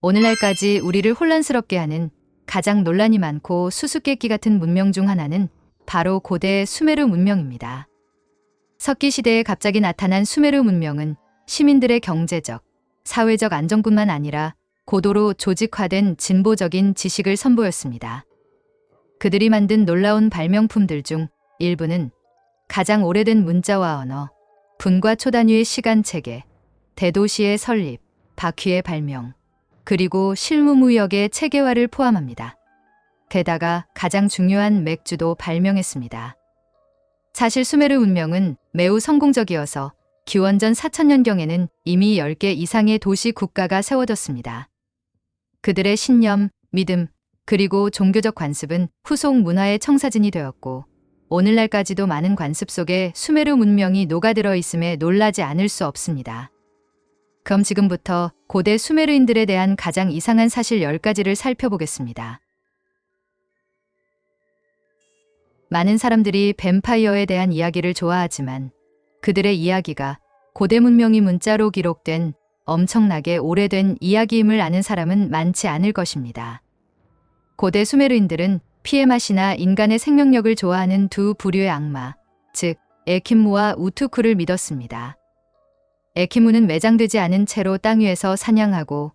오늘날까지 우리를 혼란스럽게 하는 가장 논란이 많고 수수께끼 같은 문명 중 하나는 바로 고대 수메르 문명입니다. 석기 시대에 갑자기 나타난 수메르 문명은 시민들의 경제적, 사회적 안정뿐만 아니라 고도로 조직화된 진보적인 지식을 선보였습니다. 그들이 만든 놀라운 발명품들 중 일부는 가장 오래된 문자와 언어, 분과 초단위의 시간체계, 대도시의 설립, 바퀴의 발명, 그리고 실무무역의 체계화를 포함합니다. 게다가 가장 중요한 맥주도 발명했습니다. 사실 수메르 문명은 매우 성공적이어서 기원전 4000년경에는 이미 10개 이상의 도시 국가가 세워졌습니다. 그들의 신념, 믿음, 그리고 종교적 관습은 후속 문화의 청사진이 되었고 오늘날까지도 많은 관습 속에 수메르 문명이 녹아들어 있음에 놀라지 않을 수 없습니다. 그럼 지금부터 고대 수메르인들에 대한 가장 이상한 사실 10가지를 살펴보겠습니다. 많은 사람들이 뱀파이어에 대한 이야기를 좋아하지만 그들의 이야기가 고대 문명이 문자로 기록된 엄청나게 오래된 이야기임을 아는 사람은 많지 않을 것입니다. 고대 수메르인들은 피에맛이나 인간의 생명력을 좋아하는 두 부류의 악마, 즉 에킴무와 우투쿠를 믿었습니다. 에키무는 매장되지 않은 채로 땅 위에서 사냥하고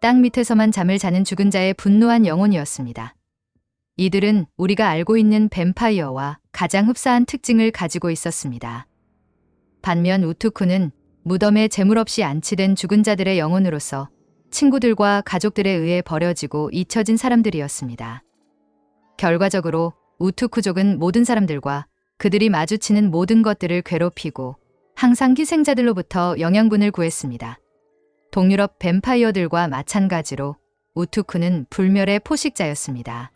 땅 밑에서만 잠을 자는 죽은 자의 분노한 영혼이었습니다. 이들은 우리가 알고 있는 뱀파이어와 가장 흡사한 특징을 가지고 있었습니다. 반면 우투쿠는 무덤에 재물 없이 안치된 죽은 자들의 영혼으로서 친구들과 가족들에 의해 버려지고 잊혀진 사람들이었습니다. 결과적으로 우투쿠족은 모든 사람들과 그들이 마주치는 모든 것들을 괴롭히고 항상 희생자들로부터 영양분을 구했습니다. 동유럽 뱀파이어들과 마찬가지로 우투쿠는 불멸의 포식자였습니다.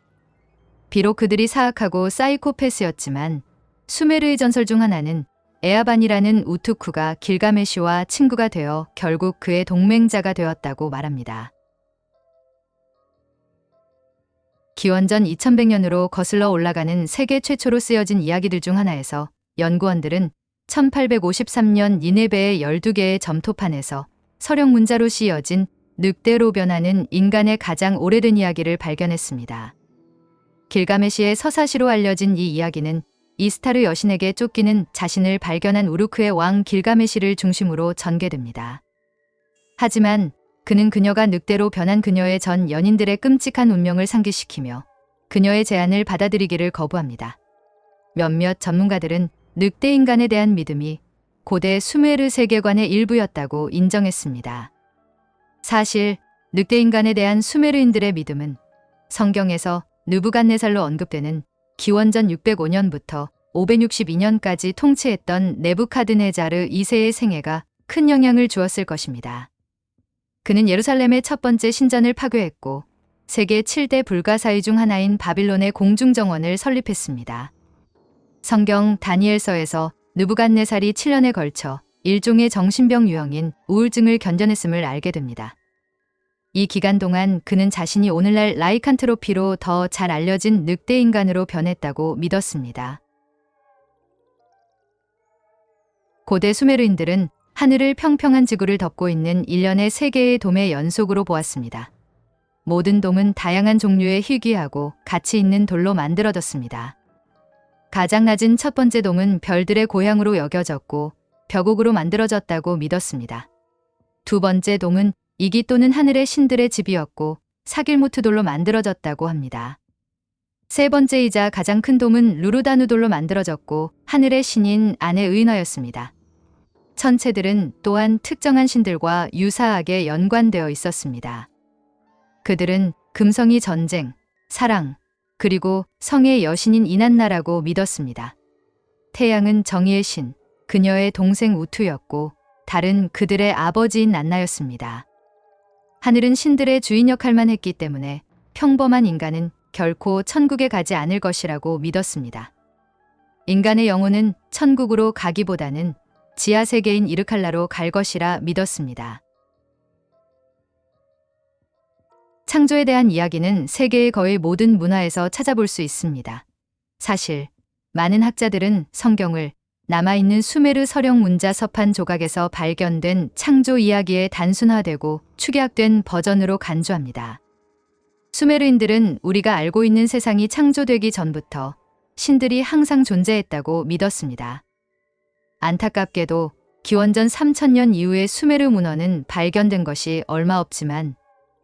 비록 그들이 사악하고 사이코패스였지만 수메르의 전설 중 하나는 에아반이라는 우투쿠가 길가메시와 친구가 되어 결국 그의 동맹자가 되었다고 말합니다. 기원전 2100년으로 거슬러 올라가는 세계 최초로 쓰여진 이야기들 중 하나에서 연구원들은 1853년 니네베의 12개의 점토판에서 서령 문자로 씌어진 늑대로 변하는 인간의 가장 오래된 이야기를 발견했습니다. 길가메시의 서사시로 알려진 이 이야기는 이스타르 여신에게 쫓기는 자신을 발견한 우르크의 왕 길가메시를 중심으로 전개됩니다. 하지만 그는 그녀가 늑대로 변한 그녀의 전 연인들의 끔찍한 운명을 상기시키며 그녀의 제안을 받아들이기를 거부합니다. 몇몇 전문가들은 늑대 인간에 대한 믿음이 고대 수메르 세계관의 일부였다고 인정했습니다. 사실 늑대 인간에 대한 수메르인들의 믿음은 성경에서 느부갓네살로 언급되는 기원전 605년부터 562년까지 통치했던 네부카드네자르 2세의 생애가 큰 영향을 주었을 것입니다. 그는 예루살렘의 첫 번째 신전을 파괴했고 세계 7대 불가사의 중 하나인 바빌론의 공중정원을 설립했습니다. 성경 다니엘서에서 느부갓네살이 7년에 걸쳐 일종의 정신병 유형인 우울증을 견뎌냈음을 알게 됩니다. 이 기간 동안 그는 자신이 오늘날 라이칸트로피로 더 잘 알려진 늑대 인간으로 변했다고 믿었습니다. 고대 수메르인들은 하늘을 평평한 지구를 덮고 있는 일련의 3개의 돔의 연속으로 보았습니다. 모든 돔은 다양한 종류의 희귀하고 가치 있는 돌로 만들어졌습니다. 가장 낮은 첫 번째 돔은 별들의 고향으로 여겨졌고 벽옥으로 만들어졌다고 믿었습니다. 두 번째 돔은 이기 또는 하늘의 신들의 집이었고 사길무트 돌로 만들어졌다고 합니다. 세 번째이자 가장 큰 돔은 루르다누 돌로 만들어졌고 하늘의 신인 안의 의인하였습니다. 천체들은 또한 특정한 신들과 유사하게 연관되어 있었습니다. 그들은 금성이 전쟁, 사랑, 그리고 성의 여신인 이난나라고 믿었습니다. 태양은 정의의 신, 그녀의 동생 우투였고 달은 그들의 아버지인 난나였습니다. 하늘은 신들의 주인 역할만 했기 때문에 평범한 인간은 결코 천국에 가지 않을 것이라고 믿었습니다. 인간의 영혼은 천국으로 가기보다는 지하세계인 이르칼라로 갈 것이라 믿었습니다. 창조에 대한 이야기는 세계의 거의 모든 문화에서 찾아볼 수 있습니다. 사실 많은 학자들은 성경을 남아있는 수메르 서령 문자 서판 조각에서 발견된 창조 이야기에 단순화되고 축약된 버전으로 간주합니다. 수메르인들은 우리가 알고 있는 세상이 창조되기 전부터 신들이 항상 존재했다고 믿었습니다. 안타깝게도 기원전 3000년 이후에 수메르 문헌은 발견된 것이 얼마 없지만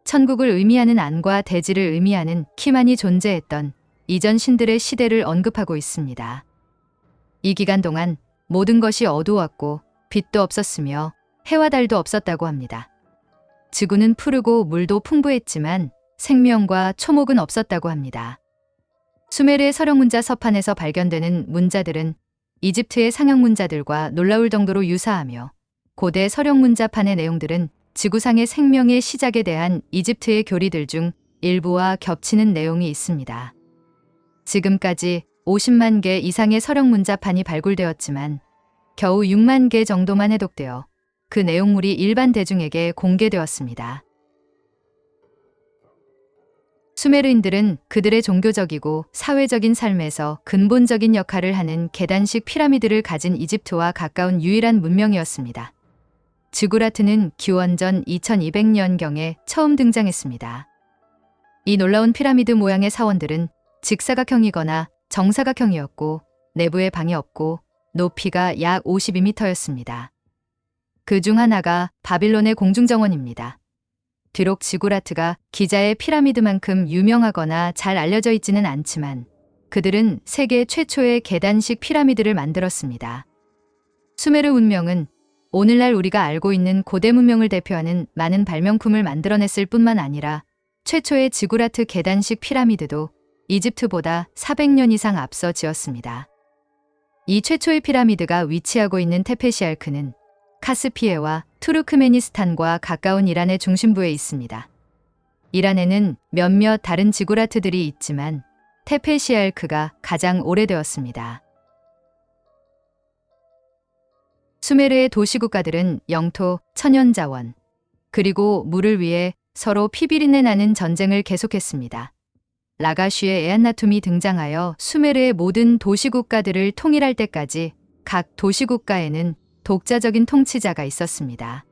천국을 의미하는 안과 대지를 의미하는 키만이 존재했던 이전 신들의 시대를 언급하고 있습니다. 이 기간 동안 모든 것이 어두웠고 빛도 없었으며 해와 달도 없었다고 합니다. 지구는 푸르고 물도 풍부했지만 생명과 초목은 없었다고 합니다. 수메르의 서령문자 서판에서 발견되는 문자들은 이집트의 상형 문자들과 놀라울 정도로 유사하며 고대 서령문자판의 내용들은 지구상의 생명의 시작에 대한 이집트의 교리들 중 일부와 겹치는 내용이 있습니다. 지금까지 50만 개 이상의 서령문자판이 발굴되었지만 겨우 6만 개 정도만 해독되어 그 내용물이 일반 대중에게 공개되었습니다. 수메르인들은 그들의 종교적이고 사회적인 삶에서 근본적인 역할을 하는 계단식 피라미드를 가진 이집트와 가까운 유일한 문명이었습니다. 지구라트는 기원전 2200년경에 처음 등장했습니다. 이 놀라운 피라미드 모양의 사원들은 직사각형이거나 정사각형이었고 내부에 방이 없고 높이가 약 52m였습니다. 그 중 하나가 바빌론의 공중정원입니다. 비록 지구라트가 기자의 피라미드만큼 유명하거나 잘 알려져 있지는 않지만 그들은 세계 최초의 계단식 피라미드를 만들었습니다. 수메르 문명은 오늘날 우리가 알고 있는 고대 문명을 대표하는 많은 발명품을 만들어냈을 뿐만 아니라 최초의 지구라트 계단식 피라미드도 이집트보다 400년 이상 앞서 지었습니다. 이 최초의 피라미드가 위치하고 있는 테페시알크는 카스피해와 투르크메니스탄과 가까운 이란의 중심부에 있습니다. 이란에는 몇몇 다른 지구라트들이 있지만 테페시알크가 가장 오래되었습니다. 수메르의 도시국가들은 영토, 천연자원, 그리고 물을 위해 서로 피비린내 나는 전쟁을 계속했습니다. 라가쉬의 에안나툼이 등장하여 수메르의 모든 도시국가들을 통일할 때까지 각 도시국가에는 독자적인 통치자가 있었습니다.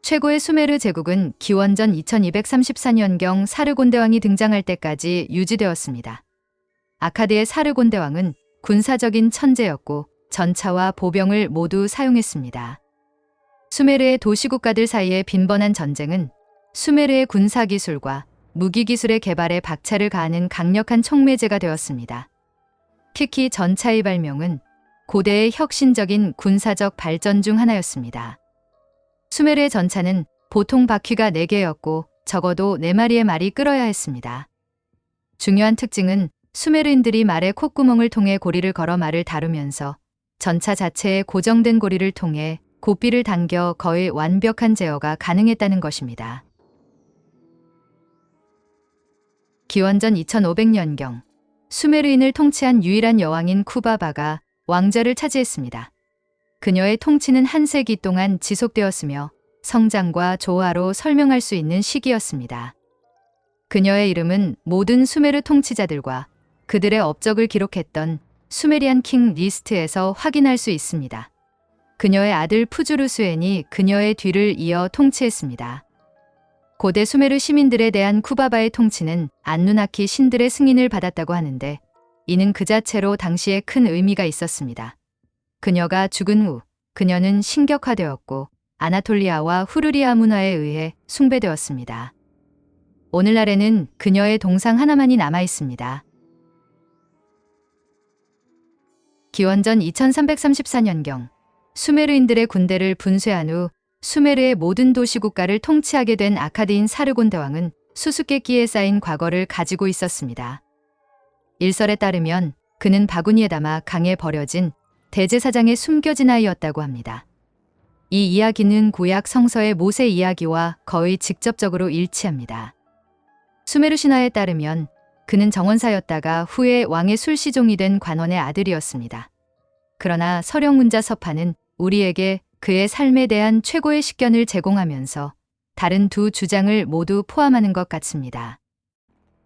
최고의 수메르 제국은 기원전 2234년경 사르곤대 왕이 등장할 때까지 유지되었습니다. 아카드의 사르곤대 왕은 군사적인 천재였고 전차와 보병을 모두 사용했습니다. 수메르의 도시국가들 사이의 빈번한 전쟁은 수메르의 군사기술과 무기기술의 개발에 박차를 가하는 강력한 촉매제가 되었습니다. 특히 전차의 발명은 고대의 혁신적인 군사적 발전 중 하나였습니다. 수메르의 전차는 보통 바퀴가 4개였고 적어도 4마리의 말이 끌어야 했습니다. 중요한 특징은 수메르인들이 말의 콧구멍을 통해 고리를 걸어 말을 다루면서 전차 자체에 고정된 고리를 통해 고삐를 당겨 거의 완벽한 제어가 가능했다는 것입니다. 기원전 2500년경 수메르인을 통치한 유일한 여왕인 쿠바바가 왕좌를 차지했습니다. 그녀의 통치는 한 세기 동안 지속되었으며 성장과 조화로 설명할 수 있는 시기였습니다. 그녀의 이름은 모든 수메르 통치자들과 그들의 업적을 기록했던 수메리안 킹 리스트에서 확인할 수 있습니다. 그녀의 아들 푸주르수엔이 그녀의 뒤를 이어 통치했습니다. 고대 수메르 시민들에 대한 쿠바바의 통치는 안누나키 신들의 승인을 받았다고 하는데 이는 그 자체로 당시에 큰 의미가 있었습니다. 그녀가 죽은 후 그녀는 신격화되었고 아나톨리아와 후르리아 문화에 의해 숭배되었습니다. 오늘날에는 그녀의 동상 하나만이 남아 있습니다. 기원전 2334년경 수메르인들의 군대를 분쇄한 후 수메르의 모든 도시국가를 통치하게 된 아카드인 사르곤 대왕은 수수께끼에 쌓인 과거를 가지고 있었습니다. 일설에 따르면 그는 바구니에 담아 강에 버려진 대제사장의 숨겨진 아이였다고 합니다. 이 이야기는 구약 성서의 모세 이야기와 거의 직접적으로 일치합니다. 수메르 신화에 따르면 그는 정원사였다가 후에 왕의 술시종이 된 관원의 아들이었습니다. 그러나 서령문자 서판은 우리에게 그의 삶에 대한 최고의 식견을 제공하면서 다른 두 주장을 모두 포함하는 것 같습니다.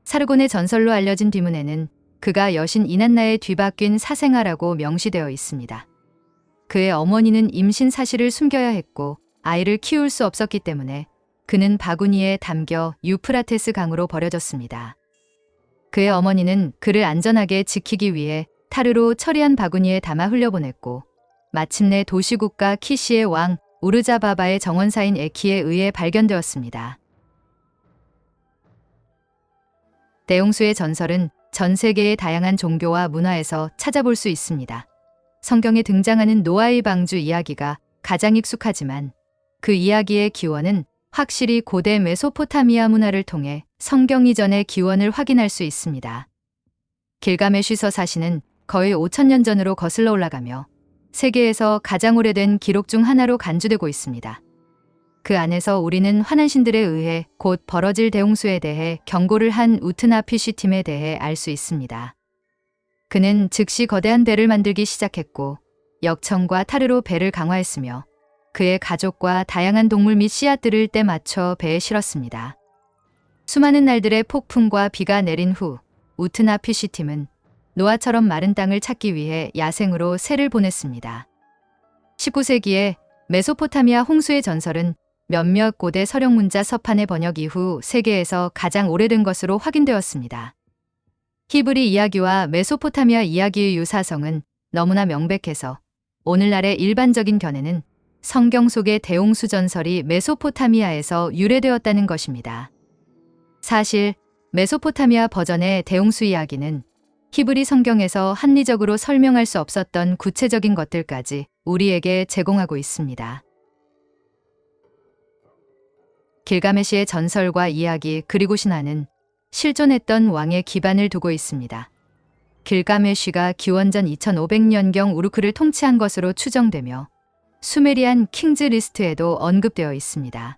사르곤의 전설로 알려진 뒤문에는 그가 여신 이난나의 뒤바뀐 사생아라고 명시되어 있습니다. 그의 어머니는 임신 사실을 숨겨야 했고 아이를 키울 수 없었기 때문에 그는 바구니에 담겨 유프라테스 강으로 버려졌습니다. 그의 어머니는 그를 안전하게 지키기 위해 타르로 처리한 바구니에 담아 흘려보냈고 마침내 도시국가 키시의 왕 우르자바바의 정원사인 에키에 의해 발견되었습니다. 대홍수의 전설은 전 세계의 다양한 종교와 문화에서 찾아볼 수 있습니다. 성경에 등장하는 노아의 방주 이야기가 가장 익숙하지만 그 이야기의 기원은 확실히 고대 메소포타미아 문화를 통해 성경 이전의 기원을 확인할 수 있습니다. 길가메시 서사시는 거의 5,000년 전으로 거슬러 올라가며 세계에서 가장 오래된 기록 중 하나로 간주되고 있습니다. 그 안에서 우리는 환한 신들에 의해 곧 벌어질 대홍수에 대해 경고를 한 우트나피쉬팀에 대해 알 수 있습니다. 그는 즉시 거대한 배를 만들기 시작했고 역청과 타르로 배를 강화했으며 그의 가족과 다양한 동물 및 씨앗들을 때 맞춰 배에 실었습니다. 수많은 날들의 폭풍과 비가 내린 후 우트나피쉬팀은 노아처럼 마른 땅을 찾기 위해 야생으로 새를 보냈습니다. 19세기에 메소포타미아 홍수의 전설은 몇몇 고대 서령문자 서판의 번역 이후 세계에서 가장 오래된 것으로 확인되었습니다. 히브리 이야기와 메소포타미아 이야기의 유사성은 너무나 명백해서 오늘날의 일반적인 견해는 성경 속의 대홍수 전설이 메소포타미아에서 유래되었다는 것입니다. 사실 메소포타미아 버전의 대홍수 이야기는 히브리 성경에서 합리적으로 설명할 수 없었던 구체적인 것들까지 우리에게 제공하고 있습니다. 길가메시의 전설과 이야기 그리고 신화는 실존했던 왕의 기반을 두고 있습니다. 길가메시가 기원전 2500년경 우르크를 통치한 것으로 추정되며 수메리안 킹즈 리스트에도 언급되어 있습니다.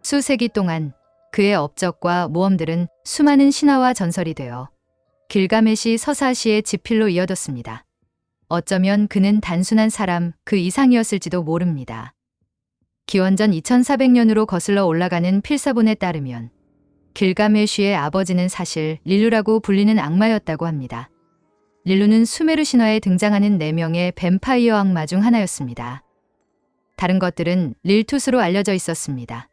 수세기 동안 그의 업적과 모험들은 수많은 신화와 전설이 되어 길가메시 서사시의 지필로 이어졌습니다. 어쩌면 그는 단순한 사람 그 이상이었을지도 모릅니다. 기원전 2400년으로 거슬러 올라가는 필사본에 따르면 길가메시의 아버지는 사실 릴루라고 불리는 악마였다고 합니다. 릴루는 수메르 신화에 등장하는 4명의 뱀파이어 악마 중 하나였습니다. 다른 것들은 릴투스로 알려져 있었습니다.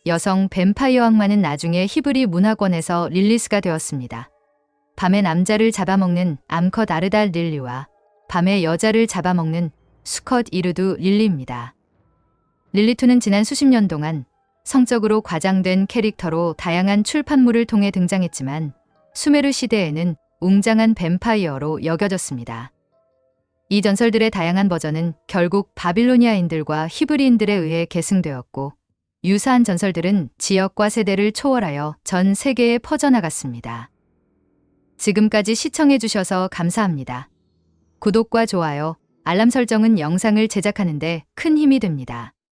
여성 뱀파이어 악마는 나중에 히브리 문화권에서 릴리스가 되었습니다. 밤에 남자를 잡아먹는 암컷 아르달 릴리와 밤에 여자를 잡아먹는 수컷 이르두 릴리입니다. 릴리투는 지난 수십 년 동안 성적으로 과장된 캐릭터로 다양한 출판물을 통해 등장했지만 수메르 시대에는 웅장한 뱀파이어로 여겨졌습니다. 이 전설들의 다양한 버전은 결국 바빌로니아인들과 히브리인들에 의해 계승되었고 유사한 전설들은 지역과 세대를 초월하여 전 세계에 퍼져나갔습니다. 지금까지 시청해주셔서 감사합니다. 구독과 좋아요, 알람 설정은 영상을 제작하는 데 큰 힘이 됩니다.